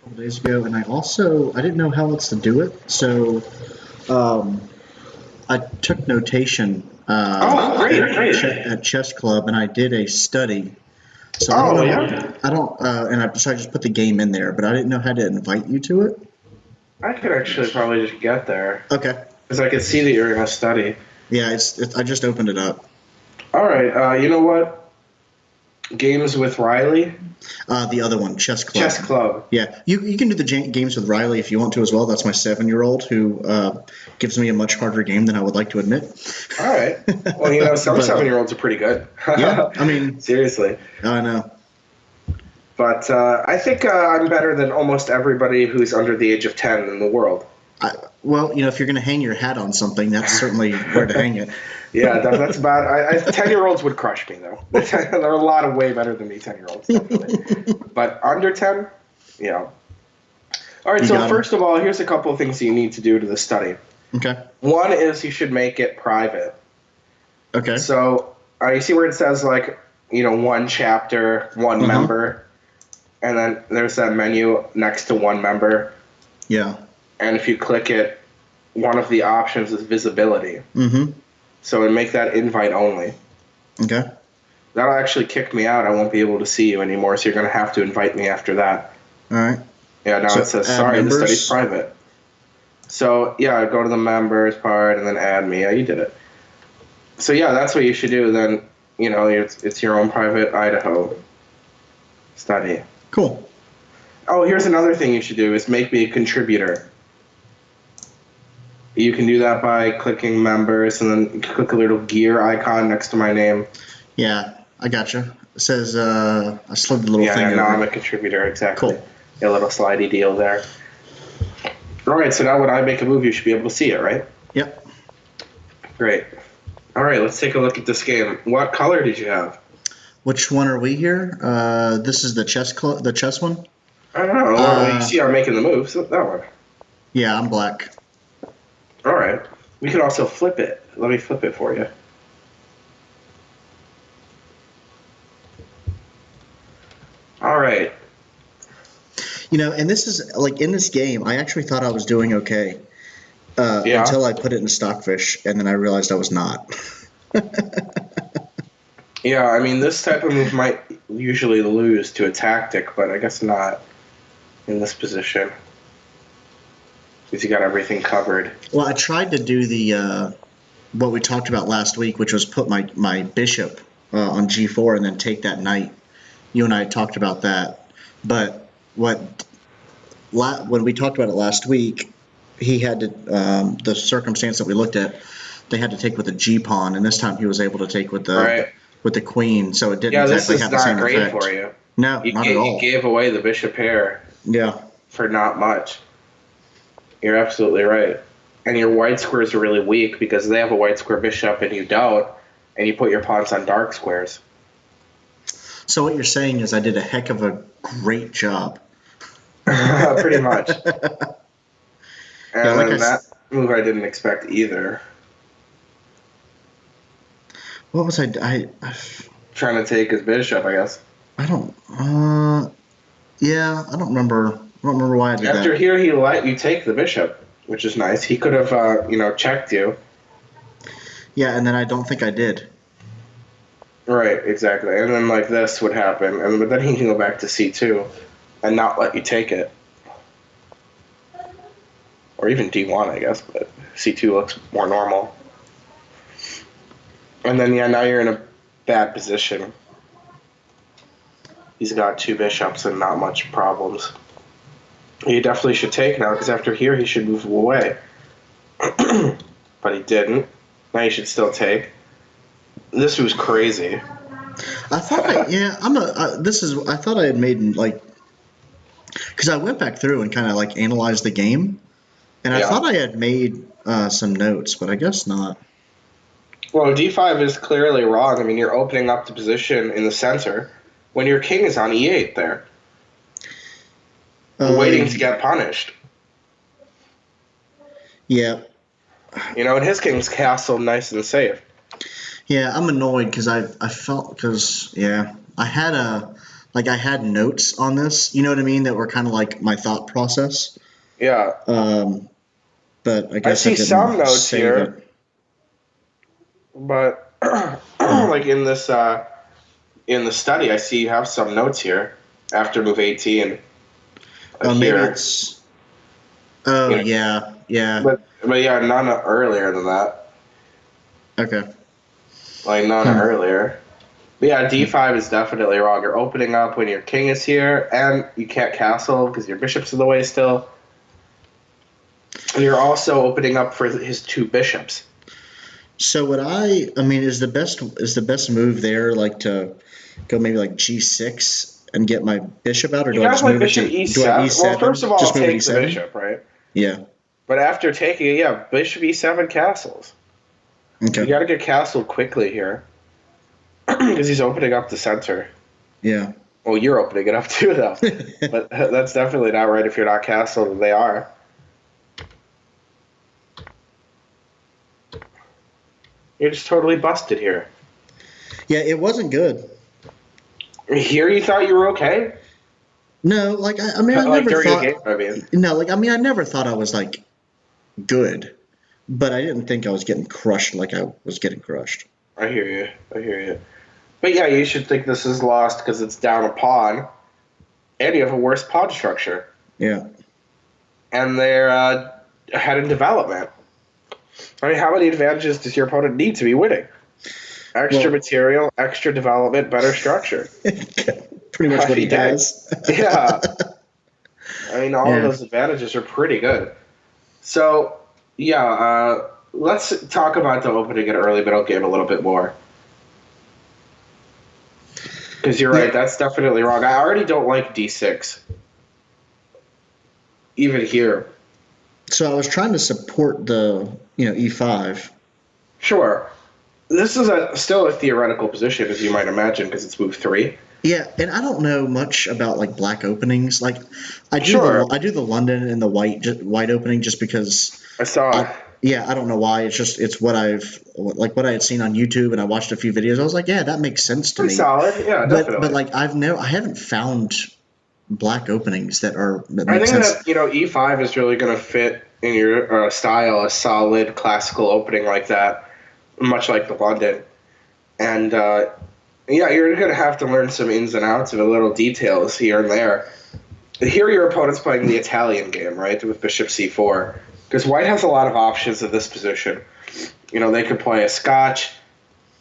couple days ago, and I didn't know how else to do it, so um, I took notation Oh, great, great. at chess club, and I did a study. So I don't Oh, know, yeah. I don't, so I just put the game in there, but I didn't know how to invite you to it. I could actually probably just get there Okay, because I could see that you're in a study. yeah, I just opened it up. All right. You know what? Games with Riley, The other one, chess chess club. club. Yeah, you can do the games with Riley if you want to as well. That's my 7-year-old who gives me a much harder game than I would like to admit. All right. Well, some But 7-year-olds are pretty good. yeah, I mean, Seriously. I know. But I think I'm better than almost everybody who's under the age of 10 in the world. I, well, if you're going to hang your hat on something, that's certainly where to hang it. Yeah, that's about. 10-year-olds would crush me though. There are a lot of way better than me 10-year-olds, definitely. But under 10, yeah. All right. You So got him. first of all, here's a couple of things you need to do to the study. Okay. One is you should make it private. Okay. So you see where it says like one chapter, one Uh huh. member, and then there's that menu next to one member. Yeah. And if you click it, one of the options is visibility. Mm-hmm. So make that invite only. Okay. That'll actually kick me out. I won't be able to see you anymore, so you're going to have to invite me after that. All right. Yeah, now So it says, add sorry, the study's members. private. So, yeah, go to the members part and then add me. Yeah, you did it. So, yeah, that's what you should do. Then, it's your own private Idaho study. Cool. Oh, here's another thing you should do is make me a contributor. You can do that by clicking members and then click a little gear icon next to my name. Yeah, I gotcha. It says I slid the little Yeah, thing now I'm over. a contributor, exactly. Cool. A little slidey deal there. All right, so now when I make a move, you should be able to see it, right? Yep. Great. All right, let's take a look at this game. What color did you have? Which one are we here? This is the the chess one. I don't know. Well, you see I'm making the move, so that one. Yeah, I'm black. All right. We could also flip it. Let me flip it for you. All right. And this is like in this game, I actually thought I was doing okay Yeah. until I put it in Stockfish, and then I realized I was not. Yeah, I mean, this type of move might usually lose to a tactic, but I guess not in this position. Because you got everything covered. Well, I tried to do the what we talked about last week, which was put my bishop on g4 and then take that knight. You and I talked about that, but when we talked about it last week, he had to the circumstance that we looked at. They had to take with a g pawn, and this time he was able to take Right. with the queen, so it didn't Yeah, this exactly is have the not same great effect. for you. No, not at You all. gave away the bishop pair Yeah. for not much. You're absolutely right. And your white squares are really weak because they have a white square bishop and you don't, and you put your pawns on dark squares. So what you're saying is I did a heck of a great job. Pretty much. And Yeah, like then that move I didn't expect either. what was Trying to take his bishop, I guess. I don't yeah, I don't remember. I don't remember why I did After that. here, he let you take the bishop, which is nice. He could have, checked you. Yeah, and then I don't think I did. Right, exactly. And then like this would happen, but then he can go back to c2 and not let you take it, or even d1, I guess. But c2 looks more normal. And then now you're in a bad position. He's got two bishops and not much problems. He definitely should take now because after here he should move away, but he didn't. Now he should still take. This was crazy. I thought I thought I had made like because I went back through and kind of like analyzed the game, and I Yeah. thought I had made some notes, but I guess not. Well, d5 is clearly wrong. I mean, you're opening up the position in the center when your king is on e8 there, waiting to get punished. Yeah, And his king's castle nice and safe. yeah, I'm annoyed because I felt because yeah I had like I had notes on this, you know what I mean, that were kind of like my thought process. Yeah. But I I guess I see some didn't notes save here, it. but Uh, like in the study, I see you have some notes here after move 18 maybe here. it's. Oh You know, yeah, yeah. but yeah, none earlier than that. Okay. Like none Hmm. earlier. But yeah, d5 is definitely wrong. You're opening up when your king is here, and you can't castle because your bishop's in the way still. And you're also opening up for his two bishops. So what I mean is the best move there like to go maybe like G6 and get my bishop out, or You do I got to just play move it bishop to do I e7. Well, first of E7? all, Just move it take the E7? bishop, right? Yeah. But after taking it, yeah, bishop e7 castles. You Okay. got to get castled quickly here because he's opening up the center. Yeah. Well, you're opening it up too, though. But that's definitely not right if you're not castled, and they are. You're just totally busted here. Yeah, it wasn't good. Here you thought you were okay? No, like I mean I Like never during the game, thought I mean. no, like I mean I never thought I was like good, but I didn't think I was getting crushed like I was getting crushed. I hear you. I hear you. But yeah, you should think this is lost because it's down a pawn, and you have a worse pawn structure. Yeah. And they're ahead in development. I mean, how many advantages does your opponent need to be winning? Extra Well, material, extra development, better structure. pretty much I what he mean, heck, has. yeah. I mean, all of Yeah. those advantages are pretty good. So, yeah, let's talk about the opening and early middle game a little bit more. Because you're right, Yeah. that's definitely wrong. I already don't like d6. Even here. So I was trying to support the, E5. Sure. This is still a theoretical position, as you might imagine, because it's move 3. Yeah, and I don't know much about like black openings. Like Sure. I do the London and the white opening just because I saw. I don't know why. It's what what I had seen on YouTube, and I watched a few videos. I was like, yeah, that makes sense to Pretty me. solid. Yeah, But definitely. like I haven't found black openings that I make think sense. that, e5 is really going to fit in your style, a solid classical opening like that, much like the London. And yeah, you're going to have to learn some ins and outs of the little details here and there. Here, your opponent's playing the Italian game, right, with bishop c4. Because white has a lot of options in this position. They could play a Scotch,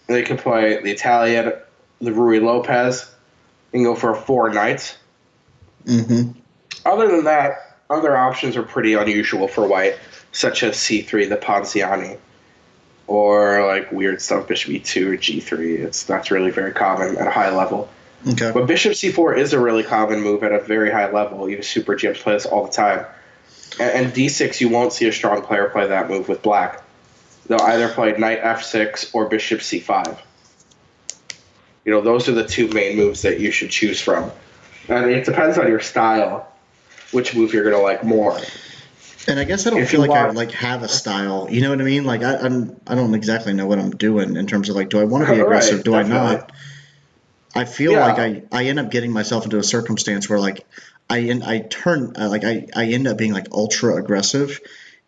they could play the Italian, the Rui Lopez, and go for a 4 knights. Mm-hmm. Other than that, other options are pretty unusual for white, such as c3, the Ponziani, or like weird stuff, bishop e2 or g3. That's really very common at a high level. Okay. But bishop c4 is a really common move at a very high level. You super GMs play this all the time. And d6, you won't see a strong player play that move with black. They'll either play knight f6 or bishop c5. Those are the two main moves that you should choose from. And it depends on your style, which move you're going to like more. And I guess I don't If feel you like I want, like have a style. You know what I mean? Like I don't exactly know what I'm doing in terms of like, do I want to be aggressive? right, Do I definitely. not? I feel like Yeah. I end up getting myself into a circumstance where like I turn like I end up being like ultra aggressive,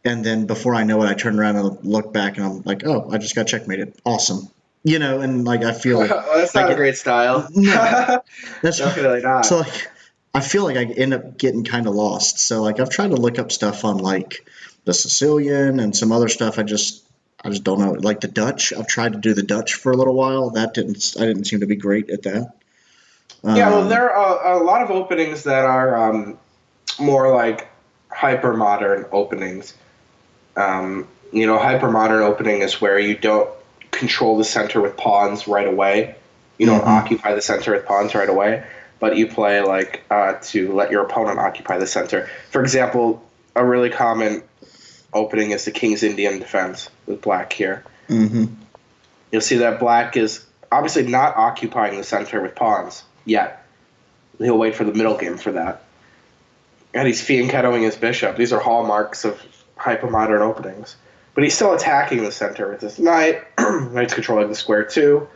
and then before I know it, I turn around and look back and I'm like, oh, I just got checkmated. Awesome. And like I feel That's I not a get great style. no. That's Definitely so not. like I feel like I end up getting kind of lost. So like I've tried to look up stuff on like the Sicilian and some other stuff. I just don't know. Like the Dutch, I've tried to do the Dutch for a little while. I didn't seem to be great at that. Yeah, well, Um, there are a lot of openings that are more like hyper modern openings. Hyper modern opening is where you don't control the center with pawns right away. You don't mhm. occupy the center with pawns right away, but you play like to let your opponent occupy the center. For example, a really common opening is the King's Indian defense with black here. Mhm. You'll see that black is obviously not occupying the center with pawns yet. He'll wait for the middle game for that. And he's fianchettoing his bishop. These are hallmarks of hypermodern openings. But he's still attacking the center with his knight. Knight's controlling the square too.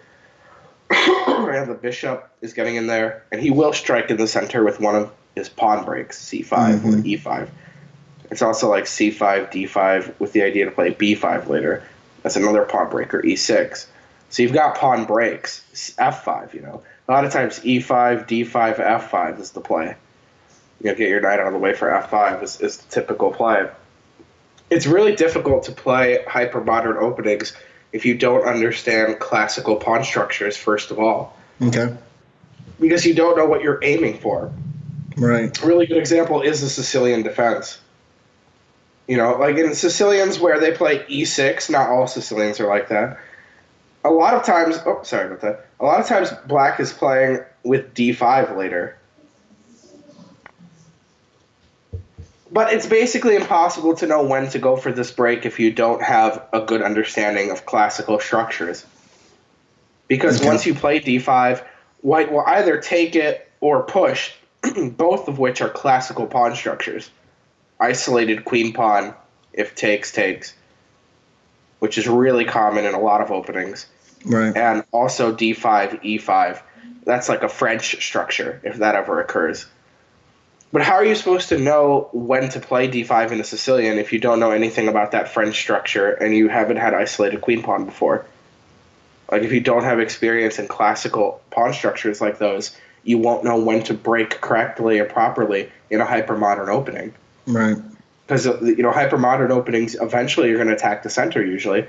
And hand, the bishop is getting in there, and he will strike in the center with one of his pawn breaks, c5 or e5. It's also like c5, d5, with the idea to play b5 later. That's another pawn breaker, e6. So you've got pawn breaks, f5, A lot of times e5, d5, f5 is the play. Get your knight out of the way for f5 is the typical play. It's really difficult to play hyper-modern openings if you don't understand classical pawn structures, first of all. Okay. Because you don't know what you're aiming for. Right. A really good example is the Sicilian defense. Like in Sicilians where they play e6, not all Sicilians are like that. A lot of times, a lot of times black is playing with d5 later. But it's basically impossible to know when to go for this break if you don't have a good understanding of classical structures. Because once you play d5, white will either take it or push, both of which are classical pawn structures. Isolated queen pawn, if takes, which is really common in a lot of openings. Right. And also d5, e5. That's like a French structure, if that ever occurs. But how are you supposed to know when to play d5 in a Sicilian if you don't know anything about that French structure and you haven't had isolated queen pawn before? Like, if you don't have experience in classical pawn structures like those, you won't know when to break correctly or properly in a hyper-modern opening. Right. Because, hyper-modern openings, eventually you're going to attack the center usually.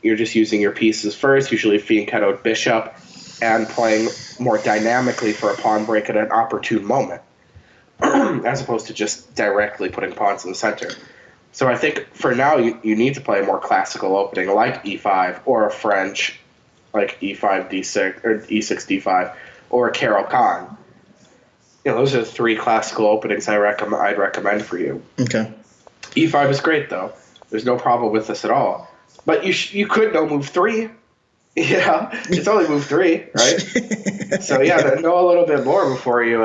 You're just using your pieces first, usually fianchettoed bishop, and playing more dynamically for a pawn break at an opportune moment. As opposed to just directly putting pawns in the center. So I think for now you need to play a more classical opening like e5 or a French like e5 d6 or e6 d5 or a Carol Khan. Those are the three classical openings I'd recommend for you. Okay. e5 is great though. There's no problem with this at all. But you could know move 3. Yeah, it's only move 3, right? So know a little bit more before you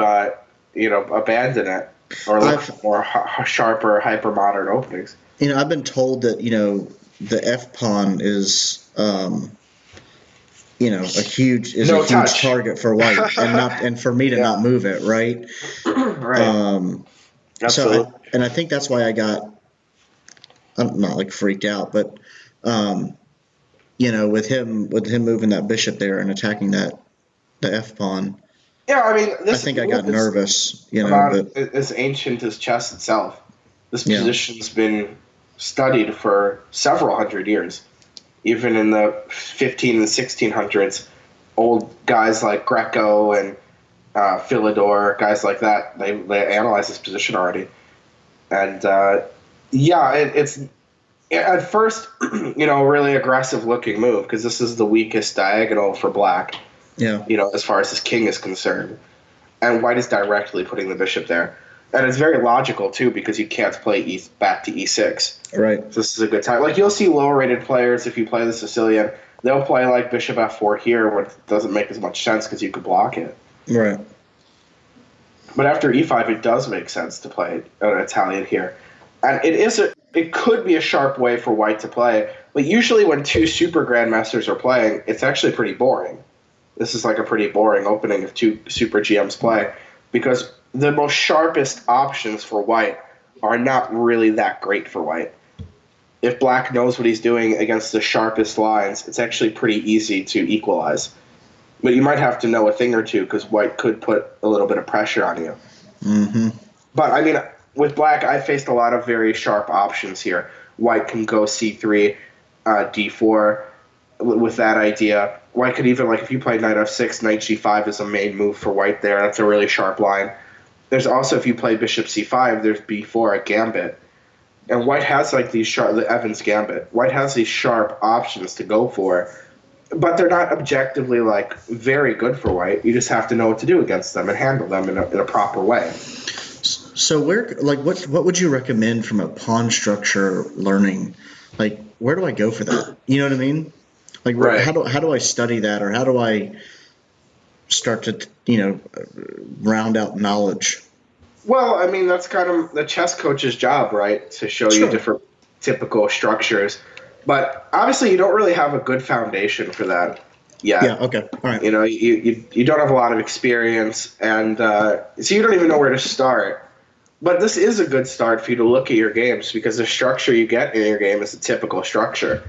abandon it or look for more sharper, hyper-modern openings. I've been told that, the F pawn is, a huge target for white and for me to not move it. Right. Right. Absolutely. And I think that's why I'm not like freaked out, but, with him moving that bishop there and attacking the F pawn. Yeah, I think I got nervous, But as ancient as chess itself. This position's been studied for several hundred years. Even in the 15 and 1600s, old guys like Greco and Philidor, guys like that, they analyzed this position already. And it's at first, a really aggressive looking move because this is the weakest diagonal for black. Yeah. As far as his king is concerned. And white is directly putting the bishop there. And it's very logical, too, because you can't play back to e6. Right. So this is a good time. Like, you'll see lower-rated players, if you play the Sicilian, they'll play, like, bishop f4 here, where it doesn't make as much sense because you could block it. Right. But after e5, it does make sense to play an Italian here. And it could be a sharp way for white to play, but usually when two super grandmasters are playing, it's actually pretty boring. This is like a pretty boring opening if two super GMs play because the most sharpest options for white are not really that great for white. If black knows what he's doing against the sharpest lines, it's actually pretty easy to equalize. But you might have to know a thing or two because white could put a little bit of pressure on you. Mm-hmm. But, with black, I faced a lot of very sharp options here. White can go c3, d4 with that idea. White could even, if you play knight f6, knight g5 is a main move for white there. That's a really sharp line. There's also, if you play bishop c5, there's b4, a gambit. And white has, these sharp, the Evans gambit. White has these sharp options to go for, but they're not objectively, very good for white. You just have to know what to do against them and handle them in a proper way. So what would you recommend from a pawn structure learning? Where do I go for that? You know what I mean? Right. How do I study that, or how do I start to round out knowledge? Well, that's kind of the chess coach's job, right? To show you different typical structures. But obviously you don't really have a good foundation for that. yet. Yeah. Okay. All right. You know, you don't have a lot of experience, and so you don't even know where to start. But this is a good start for you to look at your games because the structure you get in your game is a typical structure.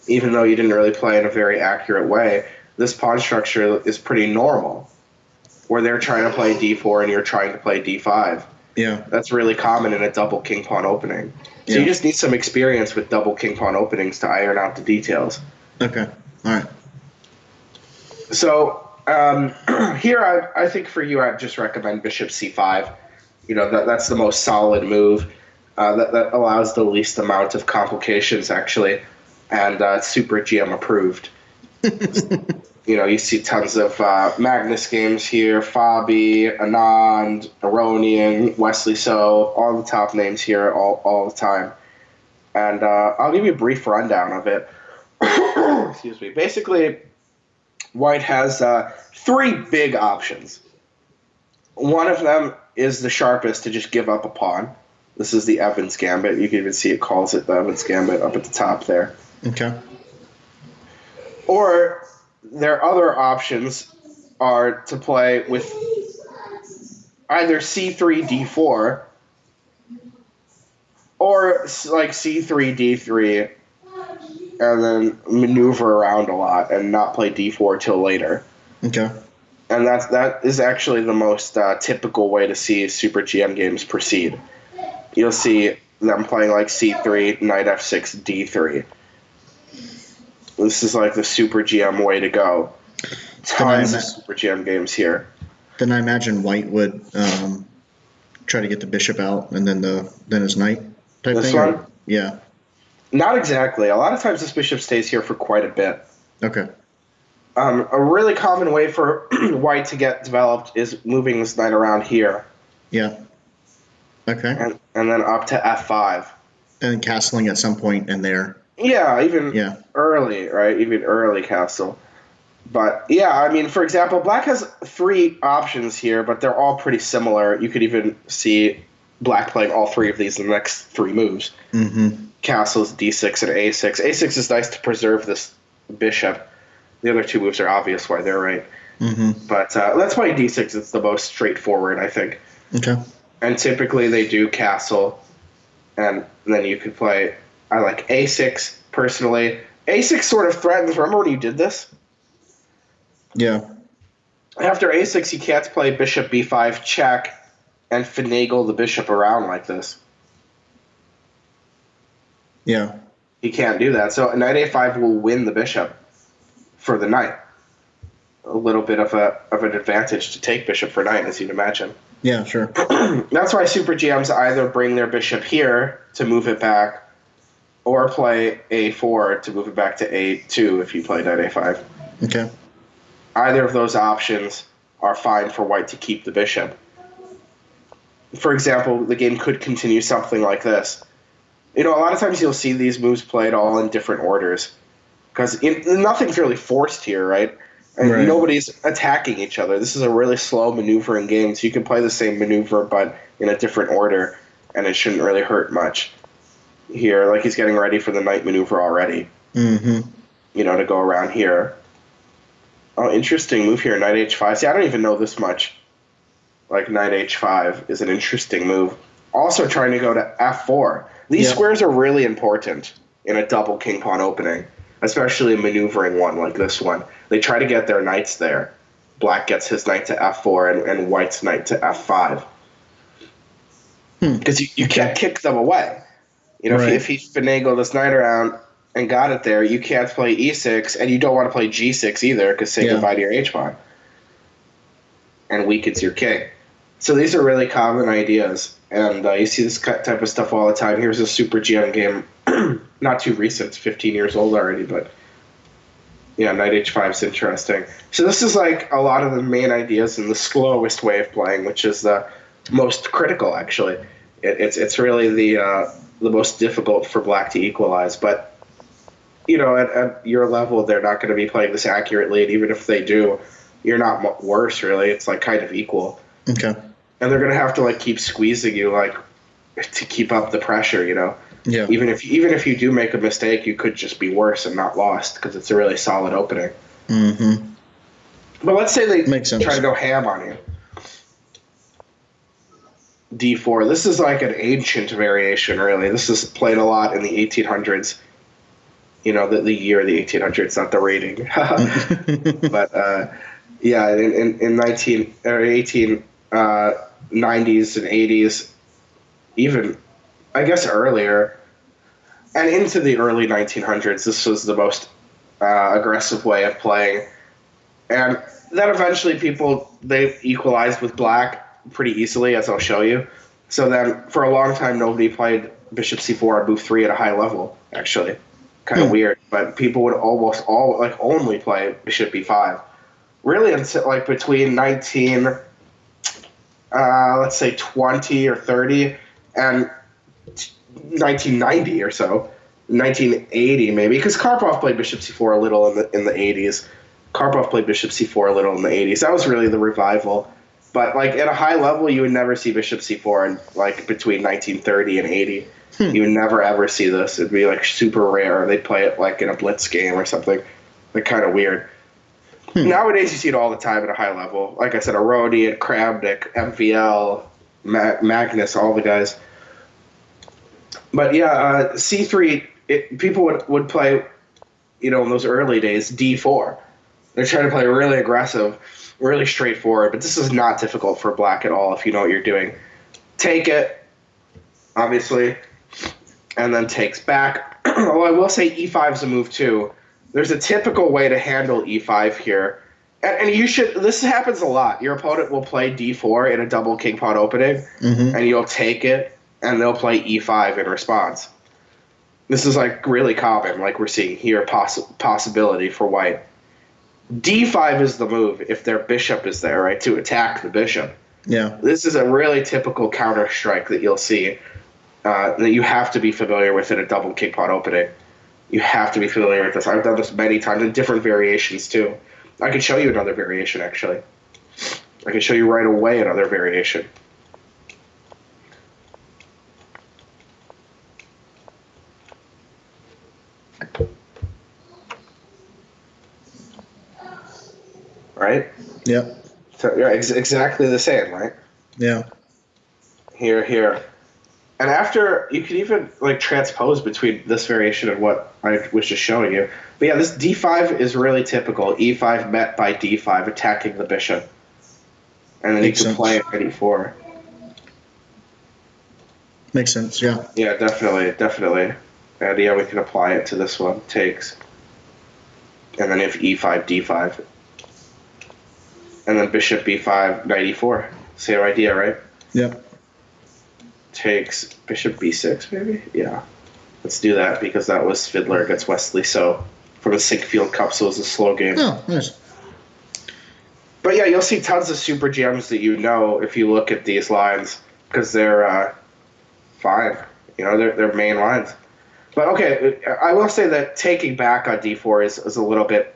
Even though you didn't really play in a very accurate way, this pawn structure is pretty normal, where they're trying to play d4 and you're trying to play d5. Yeah. That's really common in a double king pawn opening. So Yeah. you just need some experience with double king pawn openings to iron out the details. Okay. All right. So here, I think for you, I'd just recommend bishop c5. You know, that's the most solid move. That allows the least amount of complications, actually, and it's super GM approved. You know, you see tons of Magnus games here, Fabi, Anand, Aronian, Wesley So, all the top names here all the time. And I'll give you a brief rundown of it. Excuse me. Basically, White has three big options. One of them is the sharpest, to just give up a pawn. This is the Evans Gambit. You can even see it calls it the Evans Gambit up at the top there. Okay. Or their other options are to play with either c3, d4, or like c3, d3, and then maneuver around a lot and not play d4 till later. Okay. And that is actually the most typical way to see Super GM games proceed. You'll see them playing like c3, knight f6, d3. This is like the Super GM way to go. Tons of Super GM games here. Then I imagine White would try to get the bishop out and then his knight type This thing. one? Yeah. Not exactly. A lot of times this bishop stays here for quite a bit. Okay. A really common way for White to get developed is moving this knight around here. Yeah. Okay. And then up to f5. And castling at some point in there. Yeah, even Yeah. early, right? Even early castle. But yeah, I mean, for example, Black has three options here, but they're all pretty similar. You could even see Black playing all three of these in the next three moves. Mm-hmm. Castles, d6, and a6. a6 is nice to preserve this bishop. The other two moves are obvious why they're right. Mm-hmm. But let's play d6. It's the most straightforward, I think. Okay. And typically they do castle, and then you could play. I like a6 personally. a6 sort of threatens. Remember when you did this? Yeah. After a6, you can't play bishop b5 check and finagle the bishop around like this. Yeah. You can't do that. So knight a5 will win the bishop for the knight. A little bit of an advantage to take bishop for knight, as you'd imagine. Yeah, sure. That's why Super GMs either bring their bishop here to move it back, or play a4 to move it back to a2 if you play knight a5. Okay. Either of those options are fine for White to keep the bishop. For example, the game could continue something like this. You know, a lot of times you'll see these moves played all in different orders, because nothing's really forced here, right? And Right. nobody's attacking each other. This is a really slow maneuvering game, so you can play the same maneuver but in a different order, and it shouldn't really hurt much. Here, like he's getting ready for the knight maneuver already. Mm-hmm. You know, to go around here. Oh, interesting move here, knight h5. See, I don't even know this much. Like knight h5 is an interesting move. Also trying to go to f4. These squares are really important in a double king pawn opening, especially a maneuvering one like this one. They try to get their knights there. Black gets his knight to f4 and White's knight to f5. Because you can't kick them away. You know, Right. if he finagled this knight around and got it there, you can't play e6, and you don't want to play g6 either, because say goodbye to your h-pawn. And weakens your king. So these are really common ideas, and you see this type of stuff all the time. Here's a Super GM game, not too recent, 15 years old already, but yeah, knight h5 is interesting. So this is like a lot of the main ideas in the slowest way of playing, which is the most critical, actually. It's really the most difficult for Black to equalize, but you know, at your level, they're not going to be playing this accurately, and even if they do, you're not worse, really. It's like kind of equal. Okay. And they're going to have to like keep squeezing you, like, to keep up the pressure, you know. Yeah. Even if you do make a mistake, you could just be worse and not lost, because it's a really solid opening. Mm-hmm. But let's say they Makes sense. try to go ham on you. D4. This is like an ancient variation, really. This is played a lot in the 1800s. You know, the year of the 1800s, not the rating. But yeah, in 19 or 18 90s and 80s, even I guess earlier, and into the early 1900s, this was the most aggressive way of playing. And then eventually they equalized with black pretty easily, as I'll show you. So then for a long time, nobody played bishop c4 on move 3 at a high level, actually. Kind of weird. But people would only play bishop b5. Really until like between let's say 20 or 30 and 1990 or so. 1980 maybe, because Karpov played bishop c4 a little in the 80s. Karpov played bishop c4 a little in the 80s. That was really the revival. But like at a high level, you would never see bishop c4 in like between 1930 and 80. You would never ever see this. It'd be like super rare. They'd play it like in a blitz game or something. Like kind of weird. Nowadays, you see it all the time at a high level. Like I said, Arodian, Kramnik, MVL, Magnus, all the guys. But yeah, c3, people would play, in those early days, d4. They're trying to play really aggressive, really straightforward, but this is not difficult for black at all if you know what you're doing. Take it, obviously, and then takes back. Well, I will say e5 is a move too. There's a typical way to handle e5 here. And you should. This happens a lot. Your opponent will play d4 in a double king pot opening, and you'll take it, and they'll play e5 in response. This is like really common, like we're seeing here, possibility for white. D5 is the move if their bishop is there, right, to attack the bishop. Yeah. This is a really typical counter strike that you'll see that you have to be familiar with in a double king pot opening. You have to be familiar with this. I've done this many times in different variations too. I can show you another variation, actually. I can show you right away another variation. Right? Yep. So, yeah, exactly the same, right? Yeah. Here. And after, you can even like transpose between this variation and what I was just showing you. But yeah, this d5 is really typical. e5 met by d5, attacking the bishop. And then Makes you can sense. play it at e4. Makes sense, yeah. Yeah, definitely. And yeah, we can apply it to this one. Takes. And then if e5, d5. And then bishop b5, knight e4. Same idea, right? Yep. Takes bishop b6, maybe? Yeah. Let's do that because that was Fiddler against Wesley So from the Sinkfield Cup, so it was a slow game. Oh, nice. But yeah, you'll see tons of super gems that you know if you look at these lines because they're fine. They're main lines. But okay, I will say that taking back on d4 is a little bit,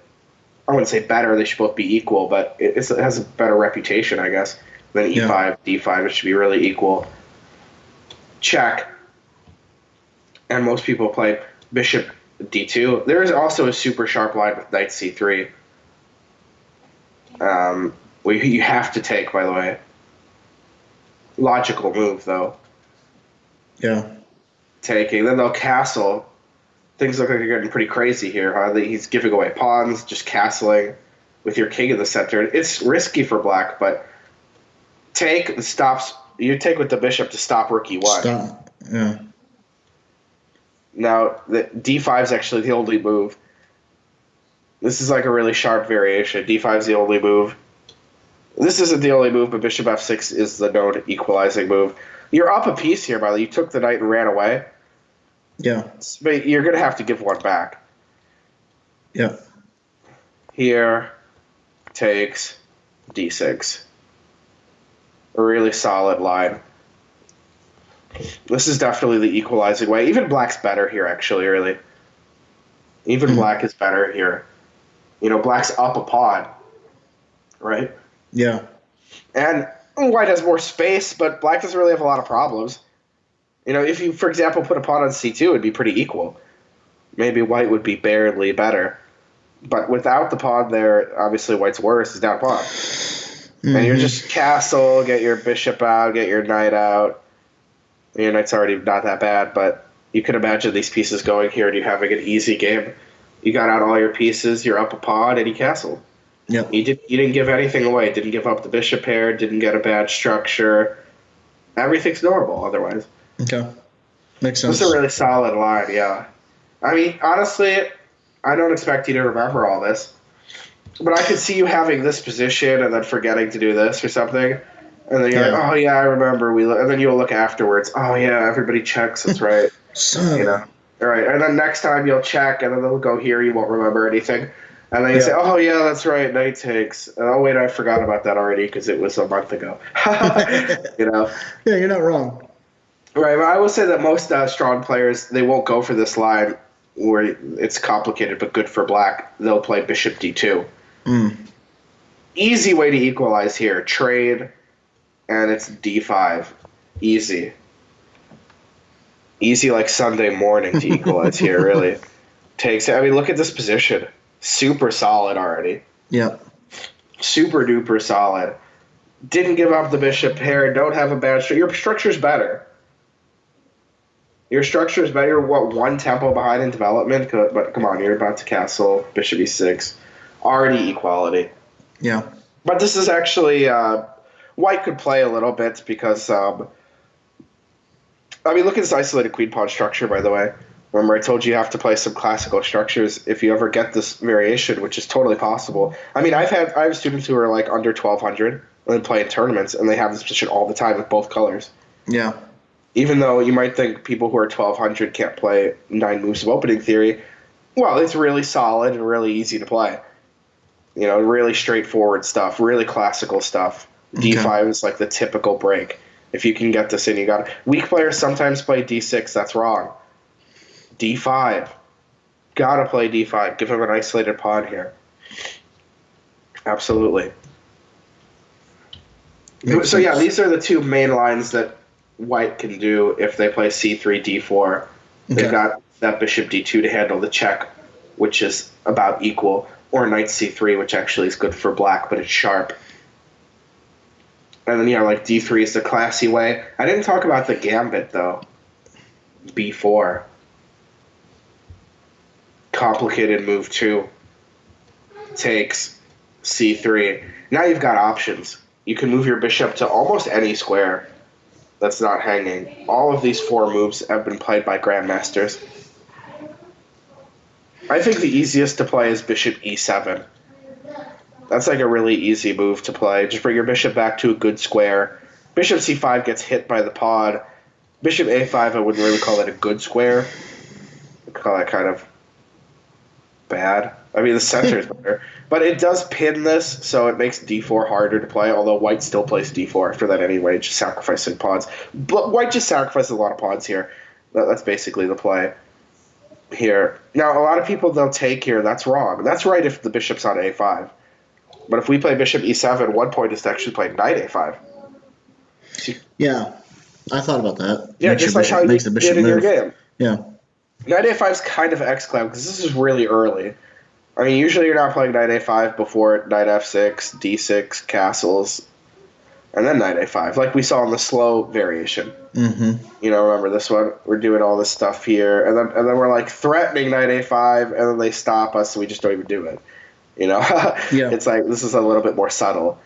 I wouldn't say better, they should both be equal, but it has a better reputation, I guess, than e5, d5. It should be really equal. Check. And most people play bishop d2. There is also a super sharp line with knight c3. You have to take, by the way. Logical move, though. Yeah. Taking. Then they'll castle. Things look like they're getting pretty crazy here, huh? He's giving away pawns, just castling with your king in the center. It's risky for black, but take stops. You take with the bishop to stop rook e1. Stop. Yeah. Now, the d5 is actually the only move. This is like a really sharp variation. d5 is the only move. This isn't the only move, but bishop f6 is the known equalizing move. You're up a piece here, by the way. You took the knight and ran away. Yeah. But you're going to have to give one back. Yeah. Here, takes d6. A really solid line. This is definitely the equalizing way. Even black's better here, actually, really. Even black is better here. Black's up a pawn, right? Yeah. And white has more space, but black doesn't really have a lot of problems. If you, for example, put a pawn on c2, it'd be pretty equal. Maybe white would be barely better. But without the pawn there, obviously white's worse is down pawn. And you're Hmm. just castle, get your bishop out, get your knight out. Your knight's already not that bad, but you can imagine these pieces going here and you having an easy game. You got out all your pieces, you're up a pawn, and he castled. Yep. You didn't give anything away. Didn't give up the bishop pair. Didn't get a bad structure. Everything's normal otherwise. Okay. Makes This sense. is a really solid line. Yeah. I mean, honestly, I don't expect you to remember all this, but I could see you having this position and then forgetting to do this or something, and then you're Yeah. like, oh yeah, I remember. And then you'll look afterwards. Oh yeah, everybody checks. That's right. You know. So, All right, and then next time you'll check, and then they'll go here. You won't remember anything, and then you say, yeah. "Oh yeah, that's right, knight takes." And, oh wait, I forgot about that already because it was a month ago. You know, Yeah, you're not wrong. right? But I will say that most strong players they won't go for this line where it's complicated but good for black. They'll play bishop d2. Mm. Easy way to equalize here. Trade, and it's d5. Easy. Easy like Sunday morning to equalize here, really. Takes it. I mean, look at this position. Super solid already. Yep. Super duper solid. Didn't give up the bishop pair. Don't have a bad structure. Your structure's better. Your structure is better. You're, what, one tempo behind in development? But come on, you're about to castle bishop e6. Already equality. Yeah. But this is actually white could play a little bit because I mean, look at this isolated queen pawn structure, by the way. Remember, I told you have to play some classical structures if you ever get this variation, which is totally possible. I mean, I have students who are like under 1200 and play in tournaments, and they have this position all the time with both colors. Yeah. Even though you might think people who are 1200 can't play 9 moves of opening theory, well, it's really solid and really easy to play. You know, really straightforward stuff, really classical stuff. Okay. D5 is like the typical break. If you can get this in, you got it. Weak players sometimes play D6. That's wrong. D5. Gotta play D5. Give him an isolated pawn here. Absolutely. Makes So yeah, sense. these are the two main lines that white can do if they play C3, D4. They've Okay. got that bishop D2 to handle the check, which is about equal, or knight C3, which actually is good for black, but it's sharp. And then, yeah, like D3 is the classy way. I didn't talk about the gambit, though. B4. Complicated move, too. Takes C3. Now you've got options. You can move your bishop to almost any square that's not hanging. All of these 4 moves have been played by grandmasters. I think the easiest to play is bishop E7. That's like a really easy move to play. Just bring your bishop back to a good square. Bishop C5 gets hit by the pawn. Bishop A5, I wouldn't really call that a good square. I'd call that kind of bad. I mean, the center is better. But it does pin this, so it makes D4 harder to play, although white still plays D4 after that anyway, just sacrificing pawns. But white just sacrifices a lot of pawns here. That's basically the play here. Now, a lot of people, they'll take here. That's wrong. That's right if the bishop's on A5. But if we play bishop E7, one point is to actually play knight A5. Yeah. I thought about that. Yeah, Makes just your like how you makes the bishop did in your move. game. Yeah. Knight A5 is kind of xCloud because this is really early. I mean, usually you're not playing knight A5 before knight F6, D6, castles, and then knight A5, like we saw in the slow variation. Mm-hmm. You know, remember this one? We're doing all this stuff here, and then we're like threatening knight A5, and then they stop us, so we just don't even do it. You know, Yeah. It's like this is a little bit more subtle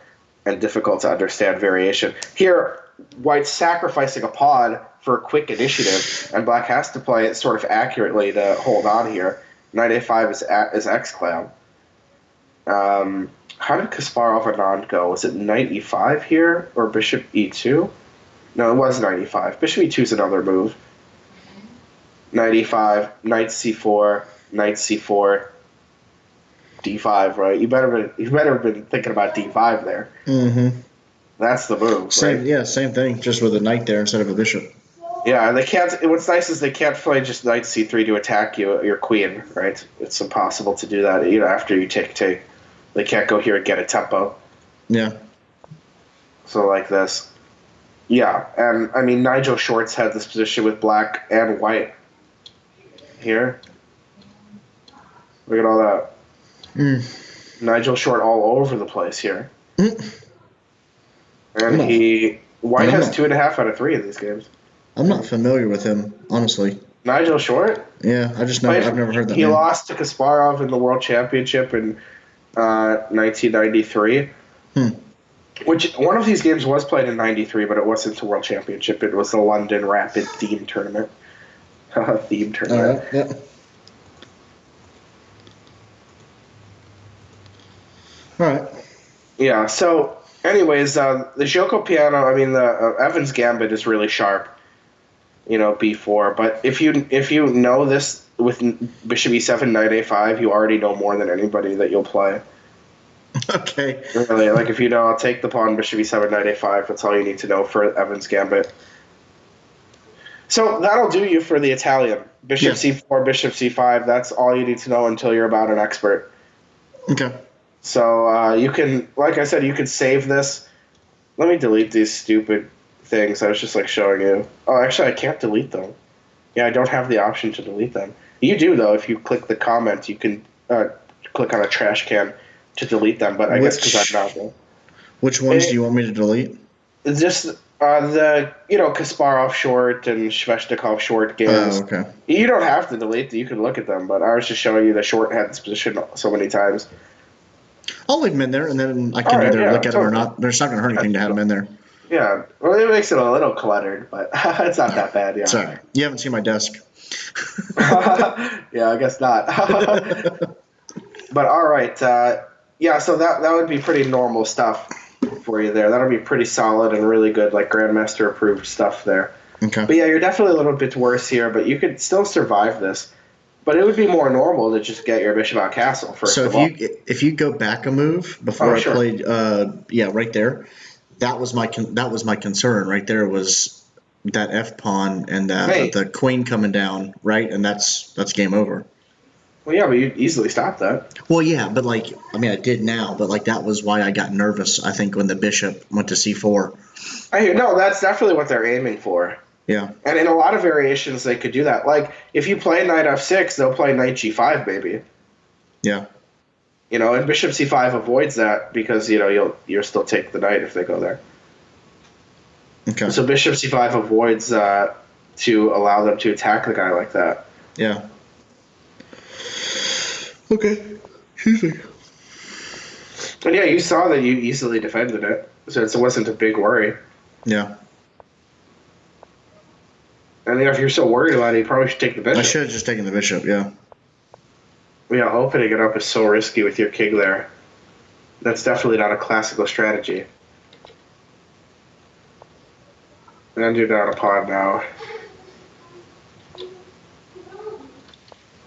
and difficult to understand variation. Here, white's sacrificing a pawn for a quick initiative, and black has to play it sort of accurately to hold on here. Knight A5 is xCloud. How did Kasparov Anand go? Was it knight E5 here or bishop E2? No, it was knight E5. Bishop E2 is another move. Knight E5, knight C4, knight C4, D5. Right? You better have been thinking about D5 there. Mm-hmm. That's the move. Same. Right? Yeah. Same thing. Just with a knight there instead of a bishop. Yeah, and they can't. What's nice is they can't play just knight C3 to attack your queen. Right? It's impossible to do that. You know, after you take. They can't go here and get a tempo. Yeah. So like this. Yeah, and I mean, Nigel Shorts had this position with black and white here. Look at all that. Nigel Short all over the place here. Mm. And White I'm has not, 2.5 out of 3 in these games. I'm not familiar with him, honestly. Nigel Short? Yeah, I've never heard that He name. lost to Kasparov in the World Championship in 1993. Which one of these games was played in '93, but it wasn't the World Championship. It was the London Rapid Theme Tournament. Theme tournament. All right. Yeah. All right. Yeah. So, anyways, the Joko Piano. I mean, the Evans Gambit is really sharp. B4. But if you know this with Bishop E7, Knight A5, you already know more than anybody that you'll play. Okay. Really, like if you know, I'll take the pawn, Bishop E7, Knight A5. That's all you need to know for Evans Gambit. So that'll do you for the Italian. Bishop C4, Bishop C5. That's all you need to know until you're about an expert. Okay. So you can, like I said, you could save this. Let me delete these stupid things. I was just like showing you. Oh, actually, I can't delete them. Yeah, I don't have the option to delete them. You do though. If you click the comment, you can click on a trash can to delete them. But I guess because I'm not there. Which ones do you want me to delete? Just the Kasparov short and Sveshnikov short games. Oh, okay. You don't have to delete them. You can look at them. But I was just showing you the short had this position so many times. I'll leave them in there, and then I can either look at them or not. There's not going to hurt anything to have them in there. Yeah, well, it makes it a little cluttered, but it's not that bad. Yeah. Sorry, you haven't seen my desk. Yeah, I guess not. But all right, yeah. So that would be pretty normal stuff for you there. That'll be pretty solid and really good, like Grandmaster approved stuff there. Okay. But yeah, you're definitely a little bit worse here, but you could still survive this. But it would be more normal to just get your bishop out castle first. So if you go back a move before I played, right there, that was my concern right there was that F pawn and the queen coming down, right, and that's game over. Well, yeah, but you easily stop that. Well, yeah, but I did now, but that was why I got nervous. I think when the bishop went to c4. No, that's definitely what they're aiming for. Yeah. And in a lot of variations, they could do that. Like, if you play knight f6, they'll play knight g5, maybe. Yeah. And bishop c5 avoids that because, you'll still take the knight if they go there. Okay. So bishop c5 avoids to allow them to attack the guy like that. Yeah. Okay. Excuse me. And yeah, you saw that you easily defended it, so it wasn't a big worry. Yeah. And if you're so worried about it, you probably should take the bishop. I should have just taken the bishop, yeah. Yeah, opening it up is so risky with your king there. That's definitely not a classical strategy. And you're down a pawn now.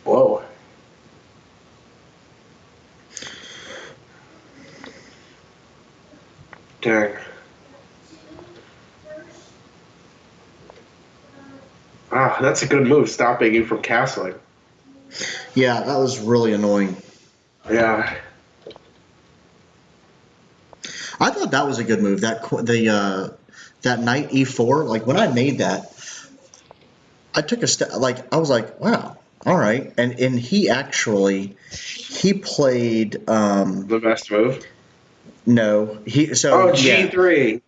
Whoa. Dang. Ah, that's a good move, stopping you from castling. Yeah, that was really annoying. Yeah. I thought that was a good move. That knight e4, when I made that, I took a step. I was like, wow, all right. And he played The best move. No, G3.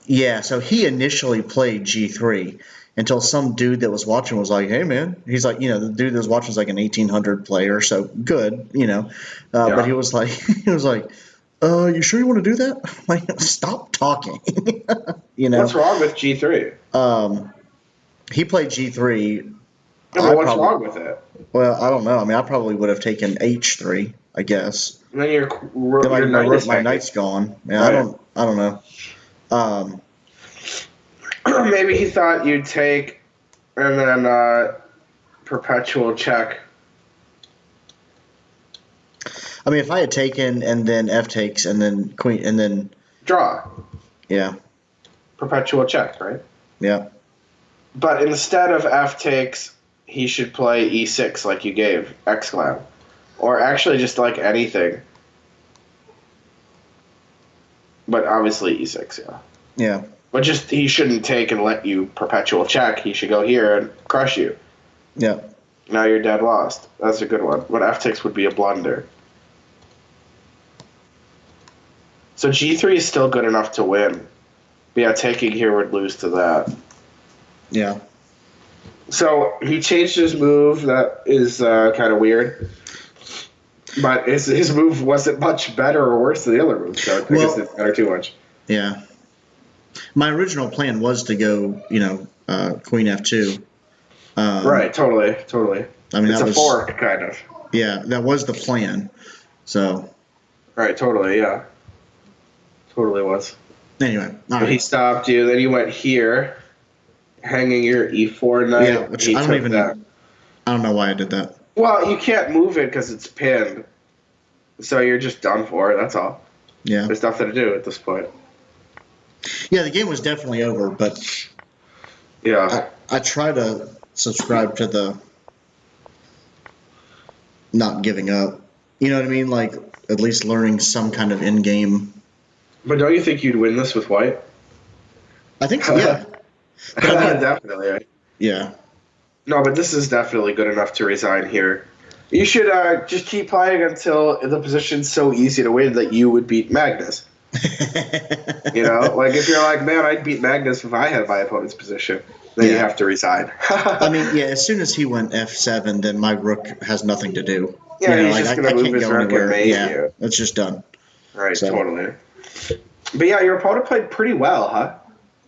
Yeah, so he initially played G3 until some dude that was watching was like, hey, man. He's like, the dude that was watching was like an 1800 player, so good, But he was like, you sure you want to do that? Stop talking. What's wrong with G3? He played G3. Yeah, but what's wrong with it? Well, I don't know. I mean, I probably would have taken H3, I guess. And then my knight's gone. Yeah, right. I don't know. Maybe he thought you'd take and then perpetual check. I mean, if I had taken and then F takes and then queen and then draw. Yeah. Perpetual check, right? Yeah. But instead of F takes, he should play E6 like you gave X-Clan. Or actually just like anything. But obviously E6, yeah. Yeah. But he shouldn't take and let you perpetual check. He should go here and crush you. Yeah. Now you're dead lost. That's a good one. But F6 would be a blunder. So G3 is still good enough to win. But yeah, taking here would lose to that. Yeah. So he changed his move. That is kind of weird. But his move wasn't much better or worse than the other moves, so I guess it didn't matter too much. Yeah. My original plan was to go, Queen F2. Right, totally. I mean, It's that a was fork, kind of. Yeah, that was the plan. So Right, totally, yeah. Totally was. anyway, all So he right. stopped you, then you went here, hanging your E4 knight. Yeah, which He took that. I don't know why I did that. Well, you can't move it because it's pinned. So you're just done for, that's all. Yeah. There's nothing to do at this point. Yeah, the game was definitely over, but Yeah. I try to subscribe to the not giving up. You know what I mean? Like at least learning some kind of in-game. But don't you think you'd win this with white? I think so, yeah. But I mean, Definitely. Right? yeah. No, but this is definitely good enough to resign here. You should just keep playing until the position's so easy to win that you would beat Magnus. Like if you're like, man, I'd beat Magnus if I had my opponent's position, then you have to resign. I mean, yeah, as soon as he went F7, then my rook has nothing to do. Yeah, he's just going to move his rook and mate you. It's just done. Right, totally. But yeah, your opponent played pretty well, huh?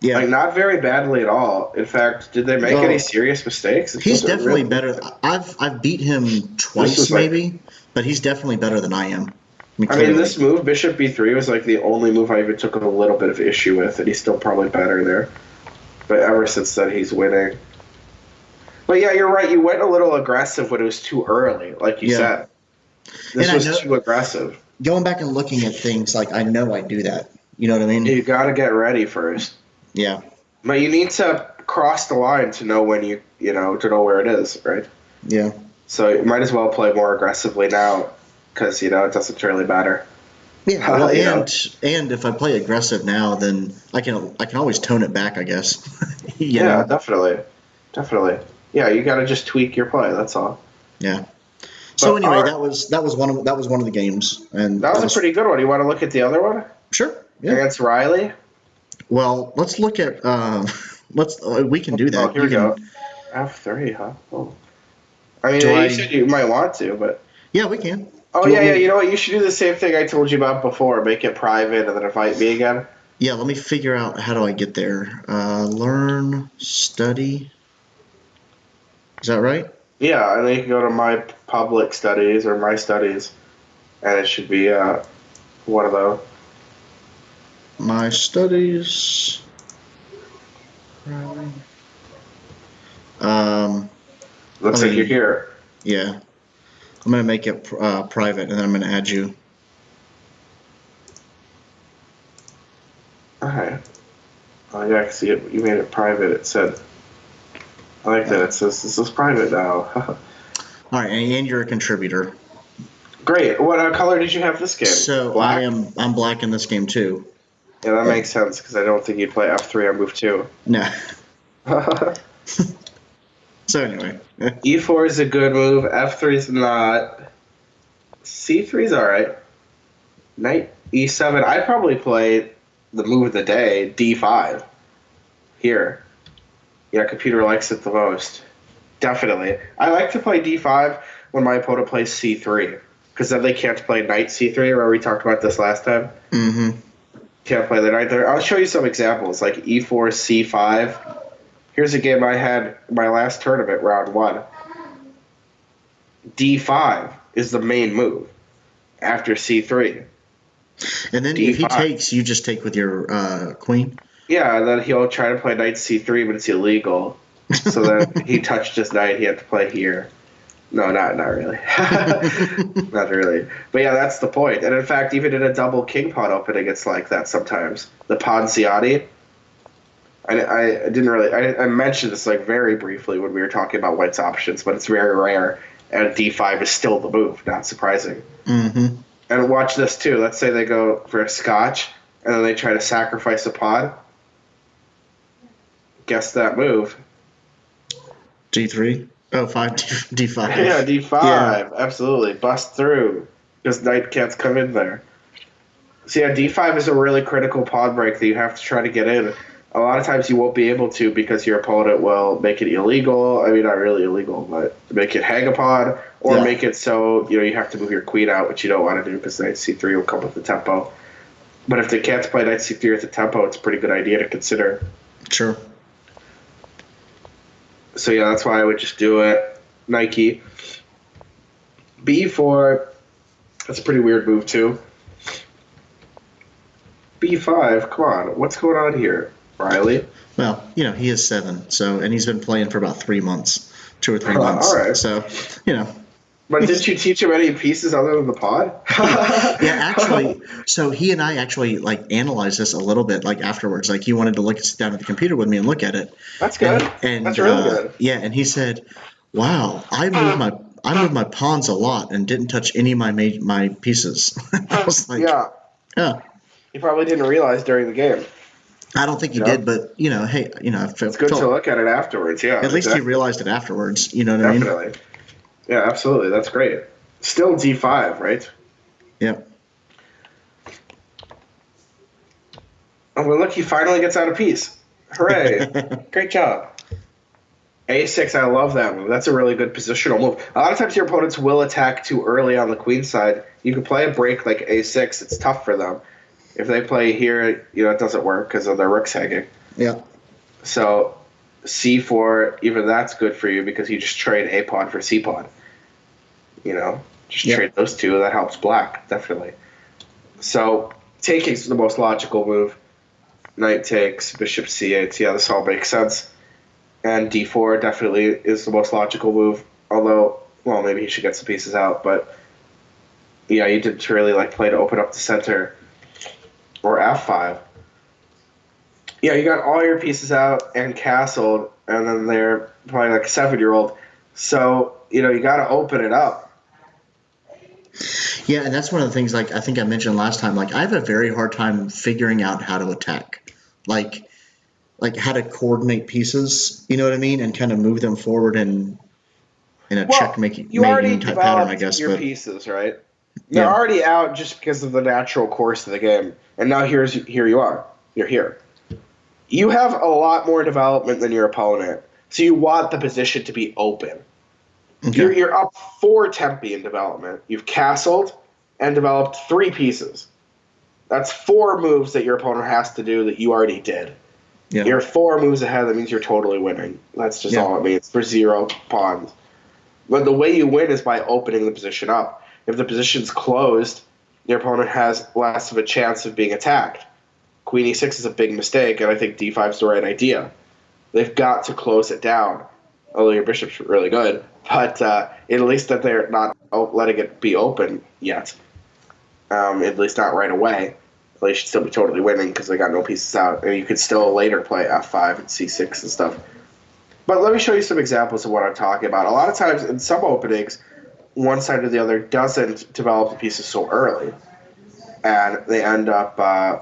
Yeah. Like, not very badly at all. In fact, did they make any serious mistakes? He's definitely better. I've beat him twice, maybe, but he's definitely better than I am. I mean, this move, Bishop B3, was like the only move I even took a little bit of issue with, and he's still probably better there. But ever since then, he's winning. But yeah, you're right. You went a little aggressive when it was too early, like you said. This was too aggressive. Going back and looking at things, like I know I do that. You know what I mean? You got to get ready first. Yeah. But you need to cross the line to know when to know where it is, right? Yeah. So you might as well play more aggressively now, because it doesn't really matter. Yeah. Well, and if I play aggressive now, then I can always tone it back, I guess. Yeah, definitely. Yeah, you got to just tweak your play. That's all. Yeah. So anyway, that was one of the games, and that was a pretty good one. You want to look at the other one? Sure. Yeah. Against Riley. Well, let's look at we can do that. Oh, here we go. F3, huh? Oh. I mean, you said you might want to, but yeah, we can. Oh yeah. You know what? You should do the same thing I told you about before. Make it private and then invite me again. Yeah. Let me figure out how do I get there. Learn, study. Is that right? Yeah, and then you can go to my public studies or my studies, and it should be one of those. My studies. Looks like you're here. Yeah. I'm going to make it private, and then I'm going to add you. Okay. Oh, yeah, I see it. You made it private. It said, I like that. It says, this is private now. All right, and you're a contributor. Great. What color did you have this game? So black? I'm black in this game, too. Yeah, that makes sense, because I don't think you'd play F3 on move 2. No. So anyway. E4 is a good move. F3 is not. C3 is all right. Knight E7. I'd probably play the move of the day, D5. Here. Yeah, computer likes it the most. Definitely. I like to play D5 when my opponent plays C3, because then they can't play Knight C3. Remember we talked about this last time? Mm-hmm. Can't play the Knight there. I'll show you some examples, like E4, C5. Here's a game I had in my last tournament, round 1. D5 is the main move after C3. And then D5. if he takes, you just take with your queen? Yeah, and then he'll try to play Knight C3, but it's illegal. So then he touched his knight, he had to play here. No, not really. Not really. But yeah, that's the point. And in fact, even in a double king pawn opening, it's like that sometimes. The Ponziani. I didn't really. I mentioned this like very briefly when we were talking about white's options, but it's very rare. And D5 is still the move, not surprising. Mm-hmm. And watch this too. Let's say they go for a scotch, and then they try to sacrifice a pawn. Guess that move. D3? Oh, 5, D5. Yeah, D5. Yeah. Absolutely. Bust through. Because knight can't come in there. So yeah, d5 is a really critical pawn break that you have to try to get in. A lot of times you won't be able to because your opponent will make it illegal. I mean, not really illegal, but make it hang a pawn or Yeah. make it so you have to move your queen out, which you don't want to do because knight c3 will come with the tempo. But if they can't play knight c3 with the tempo, it's a pretty good idea to consider. Sure. So yeah, that's why I would just do it. Nike. b4. That's a pretty weird move too. b5. Come on, what's going on here, Riley? Well, he is 7, and he's been playing for about 3 months, 2 or 3 months. All right. So, But didn't you teach him any pieces other than the pod? yeah, actually, so he and I actually analyzed this a little bit afterwards. He wanted to sit down at the computer with me and look at it. That's good. And That's really good. Yeah, and he said, "Wow, I moved my pawns a lot and didn't touch any of my pieces." I was like, yeah. He probably didn't realize during the game. I don't think he did, but hey, it's good to look at it afterwards. Yeah, at least he realized it afterwards. You know what I mean? Definitely. Yeah, absolutely. That's great. Still d5, right? Yep. Oh, well, look, he finally gets out a piece. Hooray. Great job. a6, I love that move. That's a really good positional move. A lot of times your opponents will attack too early on the queen side. You can play a break like a6. It's tough for them. If they play here, it doesn't work because of their rooks hanging. Yeah. So c4, even that's good for you because you just trade a pawn for c pawn. Just trade those two. That helps black, definitely. So taking is the most logical move. Knight takes, bishop c8. Yeah, this all makes sense. And d4 definitely is the most logical move. Although, well, maybe he should get some pieces out. But yeah, you didn't really play to open up the center. Or f5. Yeah, you got all your pieces out and castled, and then they're probably a 7-year-old. So, you got to open it up. Yeah, and that's one of the things, I think I mentioned last time, I have a very hard time figuring out how to attack. Like how to coordinate pieces, you know what I mean? And kind of move them forward in a checkmaking type pattern, I guess. Your pieces, right? They're already out just because of the natural course of the game. And now here you are. You're here. You have a lot more development than your opponent. So you want the position to be open. Okay. You're up 4 tempi in development. You've castled and developed 3 pieces. That's 4 moves that your opponent has to do that you already did. Yeah. You're 4 moves ahead. That means you're totally winning. That's just all it means for 0 pawns. But the way you win is by opening the position up. If the position's closed, your opponent has less of a chance of being attacked. Queen e6 is a big mistake, and I think d5 is the right idea. They've got to close it down. Although your bishop's really good, but at least that they're not letting it be open yet. At least not right away. They should still be totally winning because they got no pieces out, and you could still later play f5 and c6 and stuff. But let me show you some examples of what I'm talking about. A lot of times in some openings, one side or the other doesn't develop the pieces so early, and they end up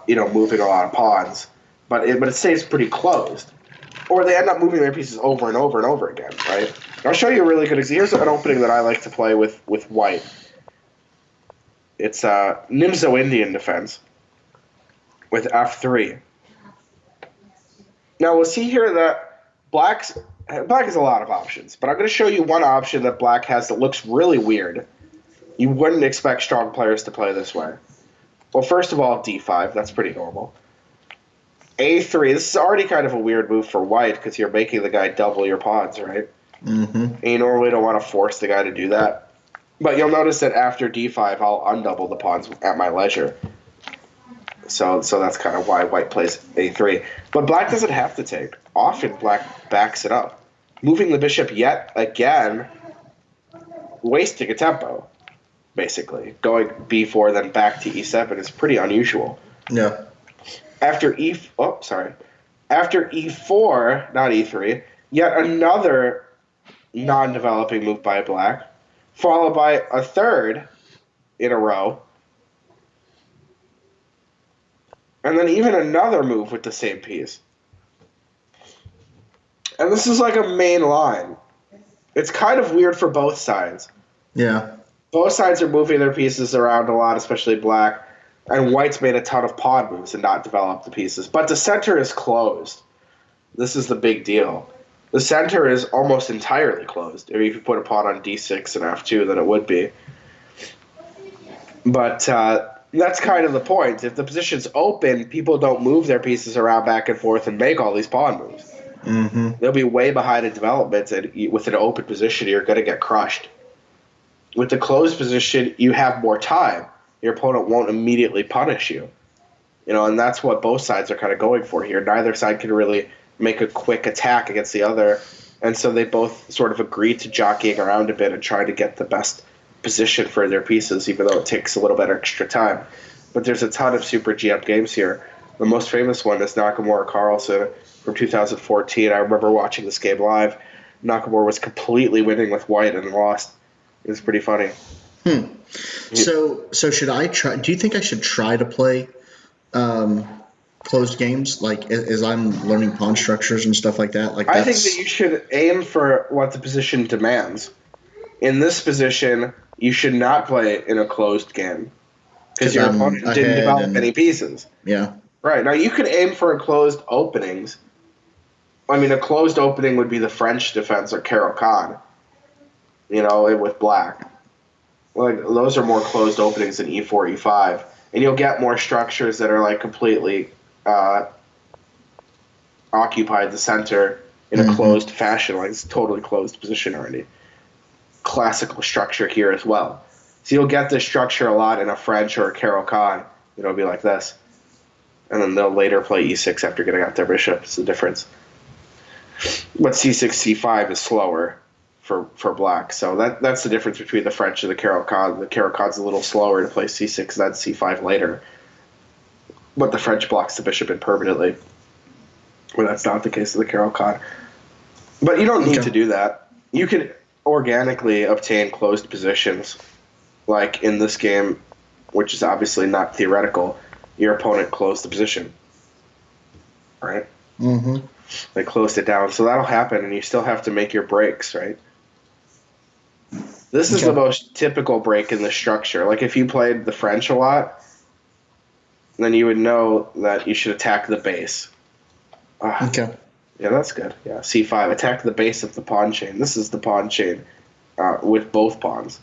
moving a lot of pawns, but it stays pretty closed, or they end up moving their pieces over and over and over again, right? And I'll show you a really good example. Here's an opening that I like to play with white. It's Nimzo Indian defense with f3. Now we'll see here that black has a lot of options, but I'm going to show you one option that black has that looks really weird. You wouldn't expect strong players to play this way. Well, first of all, d5. That's pretty normal. a3. This is already kind of a weird move for white because you're making the guy double your pawns, right? Mm-hmm. And you normally don't want to force the guy to do that. But you'll notice that after d5, I'll undouble the pawns at my leisure. So that's kind of why white plays a3. But black doesn't have to take. Often black backs it up. Moving the bishop yet again, wasting a tempo, basically. Going b4, then back to e7 is pretty unusual. Yeah. After e4, not e3, yet another non-developing move by black, followed by a third in a row, and then even another move with the same piece. And this is like a main line. It's kind of weird for both sides. Yeah. Both sides are moving their pieces around a lot, especially black. And white's made a ton of pawn moves and not developed the pieces. But the center is closed. This is the big deal. The center is almost entirely closed. I mean, if you put a pawn on d6 and f2, then it would be. But that's kind of the point. If the position's open, people don't move their pieces around back and forth and make all these pawn moves. Mm-hmm. They'll be way behind in development, and with an open position, you're going to get crushed. With the closed position, you have more time. Your opponent won't immediately punish you. And that's what both sides are kind of going for here. Neither side can really make a quick attack against the other, and so they both sort of agree to jockeying around a bit and try to get the best position for their pieces, even though it takes a little bit extra time. But there's a ton of Super GM games here. The most famous one is Nakamura Carlsen from 2014. I remember watching this game live. Nakamura was completely winning with white and lost. It was pretty funny. So should I try? Do you think I should try to play closed games, like as I'm learning pawn structures and stuff like that? Like I think that you should aim for what the position demands. In this position, you should not play in a closed game because your opponent didn't develop any pieces. Yeah. Right. Now, you could aim for closed openings. I mean, a closed opening would be the French defense or Caro-Kann, with black. Like, those are more closed openings than e4, e5. And you'll get more structures that are, like, completely occupied the center in a closed fashion. Like, it's a totally closed position already. Classical structure here as well. So you'll get this structure a lot in a French or a Caro-Kann. It'll be like this. And then they'll later play e6 after getting out their bishop. It's the difference. But c6, c5 is slower for black. So that's the difference between the French and the Caro-Kann. The Caro-Kann's a little slower to play c6 than c5 later. But the French blocks the bishop in permanently. Well, that's not the case of the Caro-Kann. But you don't need to do that. You can organically obtain closed positions. Like in this game, which is obviously not theoretical, your opponent closed the position. Right? Mm-hmm. They closed it down. So that'll happen, and you still have to make your breaks, right? This is the most typical break in the structure. Like if you played the French a lot, then you would know that you should attack the base. Okay. Yeah, that's good. Yeah, c5. Attack the base of the pawn chain. This is the pawn chain with both pawns.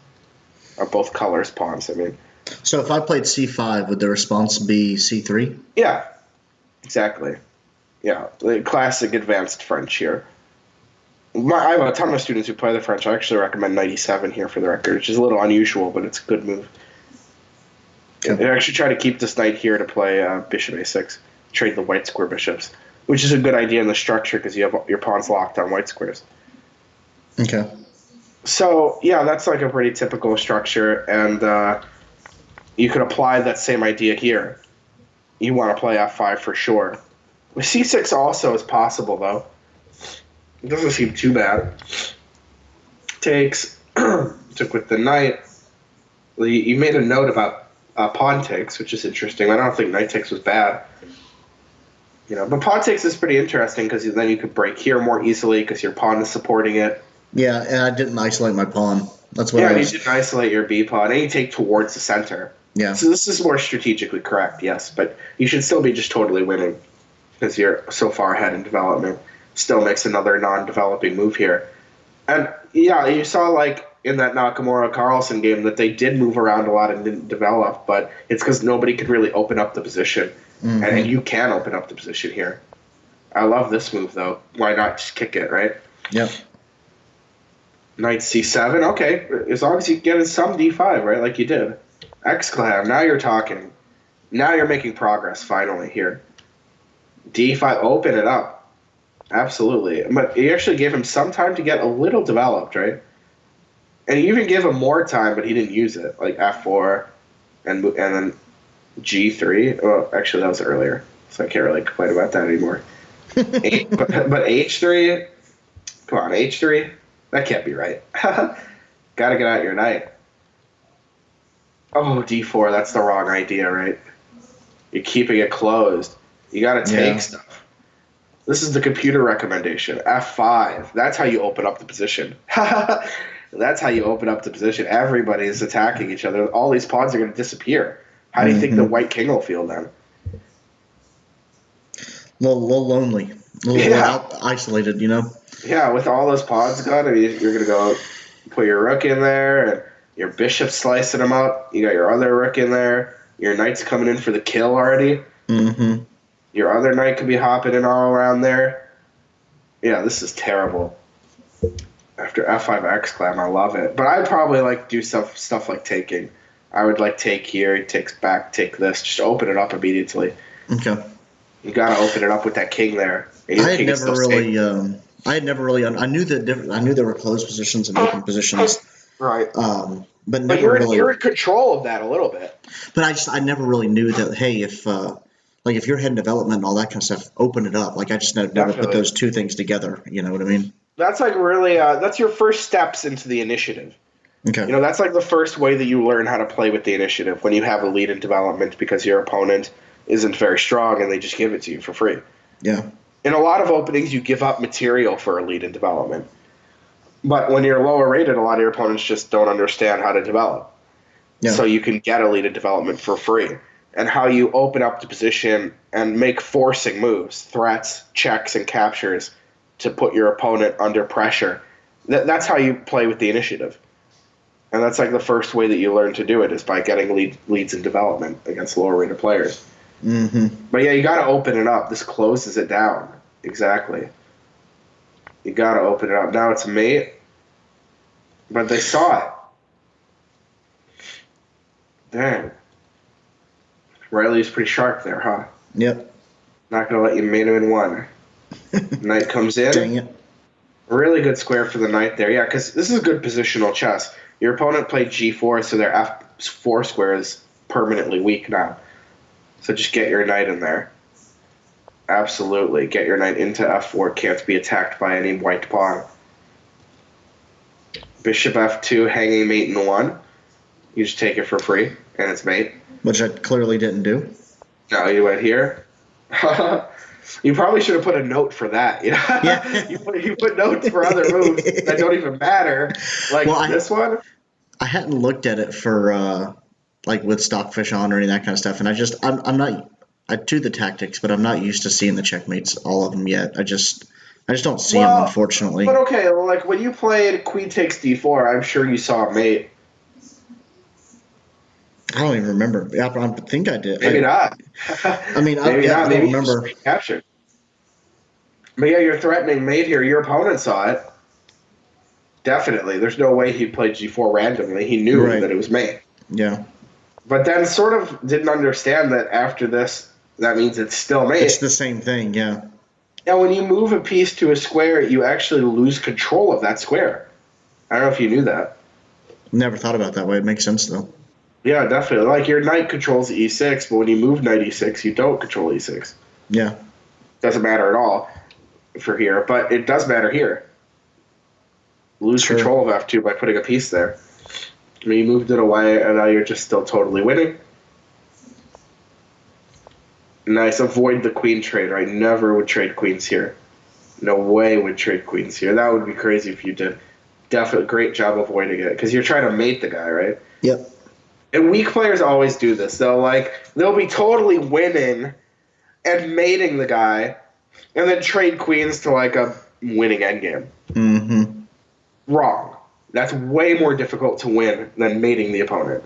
Or both colors pawns, I mean. So if I played c5, would the response be c3? Yeah, exactly. Yeah, the classic advanced French here. I have a ton of students who play the French. I actually recommend knight e7 here for the record, which is a little unusual, but it's a good move. Okay. I actually try to keep this knight here to play bishop a6, trade the white square bishops, which is a good idea in the structure because you have your pawns locked on white squares. Okay. So, yeah, that's like a pretty typical structure, and you could apply that same idea here. You want to play f5 for sure. c6 also is possible, though. It doesn't seem too bad. Takes, took with the knight. You made a note about pawn takes, which is interesting. I don't think knight takes was bad. But pawn takes is pretty interesting because then you could break here more easily because your pawn is supporting it. Yeah, and I didn't isolate my pawn. That's what I was... you didn't isolate your b pawn, and you take towards the center. Yeah. So this is more strategically correct, yes, but you should still be just totally winning because you're so far ahead in development. Still makes another non-developing move here. And, yeah, you saw, like, in that Nakamura-Carlsen game that they did move around a lot and didn't develop, but it's because nobody could really open up the position. Mm-hmm. And you can open up the position here. I love this move, though. Why not just kick it, right? Yep. Knight c7, okay. As long as you get in some d5, right, like you did. Exclam, now you're talking. Now you're making progress, finally, here. d5, open it up. Absolutely. But you actually gave him some time to get a little developed, right? And you even gave him more time, but he didn't use it. Like f4 and then g3. Well, actually, that was earlier, so I can't really complain about that anymore. but h3? Come on, h3? That can't be right. Gotta get out your knight. Oh, d4, that's the wrong idea, right? You're keeping it closed. You gotta take stuff. This is the computer recommendation. f5. That's how you open up the position. That's how you open up the position. Everybody is attacking each other. All these pawns are going to disappear. How do you think the Mm-hmm. white king will feel then? Little lonely, a little Yeah, isolated, you know. yeah. With all those pods gone, I mean, you're gonna go put your rook in there, and your bishop slicing them up. You got your other rook in there. Your knight's coming in for the kill already. Mm-hmm. Your other knight could be hopping in all around there. Yeah, this is terrible. After F5 exclam, I love it. But I'd probably like do stuff like taking. I would like take here, he takes back, take this. Just open it up immediately. Okay. You gotta open it up with that king there. And I your had king is never still safe. really, I had never really, I knew the different, I knew there were closed positions and open positions, Right. but But never really, you're in control of that a little bit. but I never really knew that, hey, like if you're head in development and all that kind of stuff, open it up. Like I just never put Definitely. those two things together. You know what I mean? That's like really that's your first steps into the initiative. Okay. That's like the first way that you learn how to play with the initiative when you have a lead in development because your opponent isn't very strong and they just give it to you for free. Yeah. In a lot of openings, you give up material for a lead in development. But when you're lower rated, a lot of your opponents just don't understand how to develop. Yeah. So you can get a lead in development for free. And how you open up the position and make forcing moves, threats, checks, and captures to put your opponent under pressure. That's how you play with the initiative. And that's like the first way that you learn to do it is by getting leads in development against lower rated players. Mm-hmm. But yeah, you got to open it up. This closes it down. Exactly. You got to open it up. Now it's mate, but they saw it. Dang. Riley's pretty sharp there, huh? Yep. Not going to let you mate him in one. Knight comes in. Dang it. Really good square for the knight there. Yeah, because this is good positional chess. Your opponent played g4, so their f4 square is permanently weak now. So just get your knight in there. Absolutely. Get your knight into f4. Can't be attacked by any white pawn. Bishop f2, hanging mate in 1. You just take it for free, and it's mate. Which I clearly didn't do. No, you went here. You probably should have put a note for that. Yeah. you put notes for other moves that don't even matter, like this one. I hadn't looked at it for like with Stockfish on or any of that kind of stuff, and I'm not. I do the tactics, but I'm not used to seeing the checkmates, all of them yet. I just don't see them, unfortunately. But okay, well, like when you played Queen takes d4, I'm sure you saw a mate. I don't even remember. Yeah, I think I did. Maybe not. I mean, maybe not. I Maybe don't remember. Captured. But yeah, you're threatening mate here. Your opponent saw it. Definitely. There's no way he played g4 randomly. He knew that it was mate. Yeah. But then sort of didn't understand that after this, that means it's still mate. It's the same thing, yeah. Now, when you move a piece to a square, you actually lose control of that square. I don't know if you knew that. Never thought about it that way. It makes sense, though. Yeah, definitely. Like, your knight controls e6, but when you move knight e6, you don't control e6. Yeah. Doesn't matter at all for here, but it does matter here. Lose control of f2 by putting a piece there. I mean, you moved it away, and now you're just still totally winning. Nice. Avoid the queen trade. I never would trade queens here. No way would trade queens here. That would be crazy if you did. Definitely great job avoiding it, because you're trying to mate the guy, right? Yep. And weak players always do this. They'll be totally winning and mating the guy, and then trade queens to like a winning endgame. Mm-hmm. Wrong. That's way more difficult to win than mating the opponent.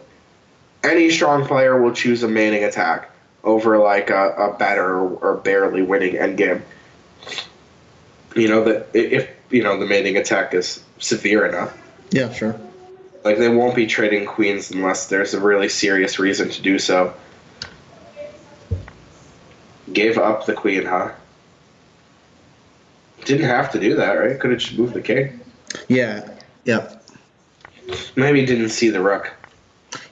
Any strong player will choose a mating attack over like a better or barely winning endgame. That if the mating attack is severe enough. Yeah, sure. Like, they won't be trading queens unless there's a really serious reason to do so. Gave up the queen, huh? Didn't have to do that, right? Could have just moved the king. Yeah. Yep. Maybe he didn't see the rook.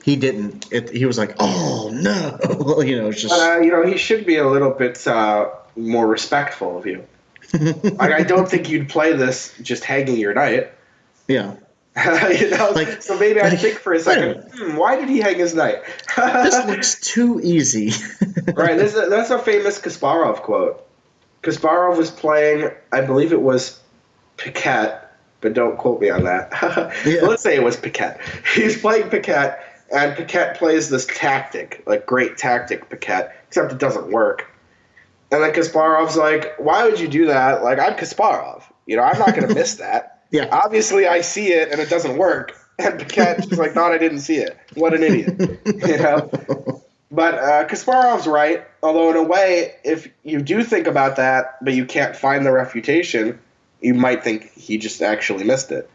He didn't. He was like, "Oh no!" It's just. He should be a little bit more respectful of you. Like, I don't think you'd play this just hanging your knight. Yeah. So maybe I think for a second, why did he hang his knight? This looks too easy. Right, that's a famous Kasparov quote. Kasparov was playing, I believe it was Piquet, but don't quote me on that. Yeah. Let's say it was Piquet. He's playing Piquet, And Paquette plays this tactic, like great tactic Paquette, except it doesn't work. And then Kasparov's like, why would you do that? Like, I'm Kasparov. I'm not going to miss that. Yeah. Obviously, I see it and it doesn't work. And Paquette just like, thought I didn't see it. What an idiot. But Kasparov's right. Although, in a way, if you do think about that, but you can't find the refutation, you might think he just actually missed it.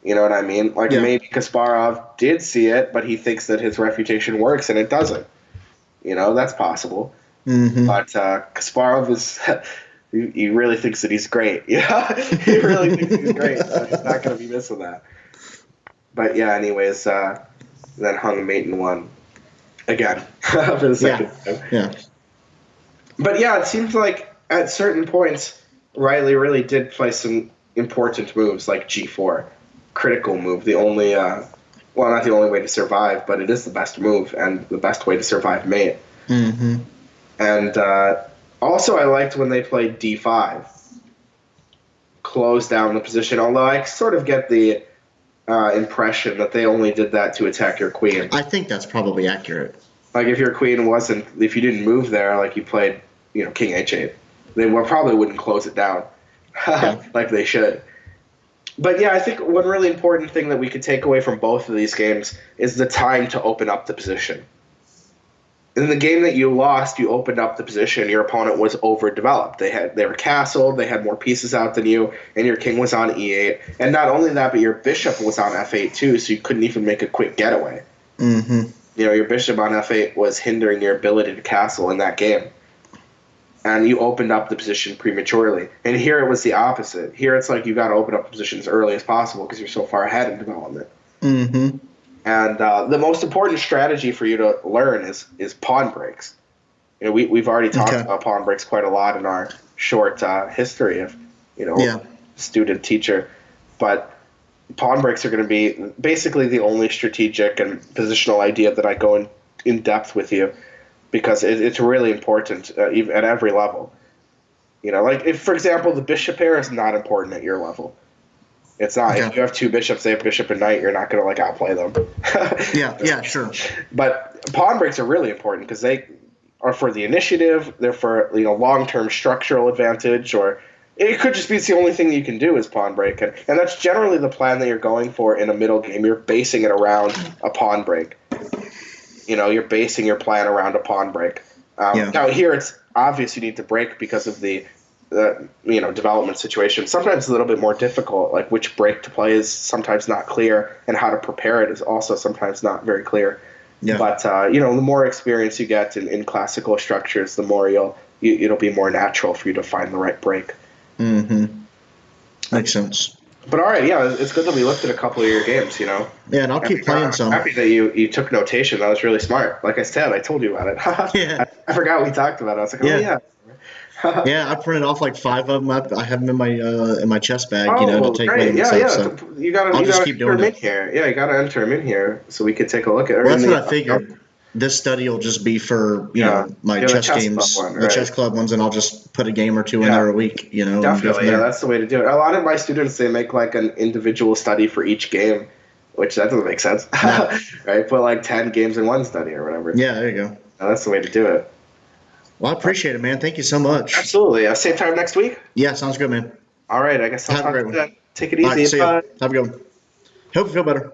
You know what I mean? Like, maybe Kasparov did see it, but he thinks that his refutation works and it doesn't. That's possible. Mm-hmm. But Kasparov is, he really thinks that he's great. He really thinks he's great. So he's not going to be missing that. But yeah, anyways, then Hung Maton won again for the second time. Yeah. But yeah, it seems like at certain points, Riley really did play some important moves like G4. Critical move, the only, not the only way to survive, but it is the best move and the best way to survive mate. Mm-hmm. And also, I liked when they played D5, close down the position. Although I sort of get the impression that they only did that to attack your queen. I think that's probably accurate. Like if your queen if you didn't move there, like you played, King H8, they probably wouldn't close it down like they should. But yeah, I think one really important thing that we could take away from both of these games is the time to open up the position. In the game that you lost, you opened up the position. Your opponent was overdeveloped. They were castled. They had more pieces out than you, and your king was on e8. And not only that, but your bishop was on f8 too, so you couldn't even make a quick getaway. Mm-hmm. Your bishop on f8 was hindering your ability to castle in that game. And you opened up the position prematurely. And here it was the opposite. Here it's like you got to open up the position as early as possible because you're so far ahead in development. Mm-hmm. And the most important strategy for you to learn is pawn breaks. We've already talked about pawn breaks quite a lot in our short history of, student teacher. But pawn breaks are going to be basically the only strategic and positional idea that I go in depth with you, because it's really important even at every level. Like if, for example, the bishop pair is not important at your level. It's not. Okay. If you have two bishops, they have bishop and knight, you're not going to outplay them. Yeah, sure. But pawn breaks are really important because they are for the initiative. They're for long-term structural advantage, or it could just be it's the only thing you can do is pawn break, and that's generally the plan that you're going for in a middle game. You're basing it around a pawn break. You're basing your plan around a pawn break. Now here it's obvious you need to break because of the development situation. Sometimes it's a little bit more difficult, like which break to play is sometimes not clear, and how to prepare it is also sometimes not very clear. Yeah. But the more experience you get in classical structures, the more it'll be more natural for you to find the right break. Mm-hmm. Makes sense. But all right, yeah, it's good that we looked at a couple of your games. Yeah, and I'll keep playing some. I'm happy that you took notation. That was really smart. Like I said, I told you about it. Yeah. I forgot we talked about it. I was like, oh yeah. Yeah, I printed off like 5 of them. I have them in my chest bag, to take great. with me. So you gotta keep doing enter them in here. Yeah, you gotta enter them in here so we could take a look at it. Well, that's what I figured. This study will just be for my chess games, the chess club ones, and I'll just put a game or two in there a week. Definitely, that's the way to do it. A lot of my students, they make like an individual study for each game, which that doesn't make sense, right? Put like 10 games in one study or whatever. Yeah, there you go. That's the way to do it. Well, I appreciate it, man. Thank you so much. Absolutely. Same time next week? Yeah, sounds good, man. All right. I guess I'll have a great one. Take it easy. Right, see ya. Have a good one. Hope you feel better.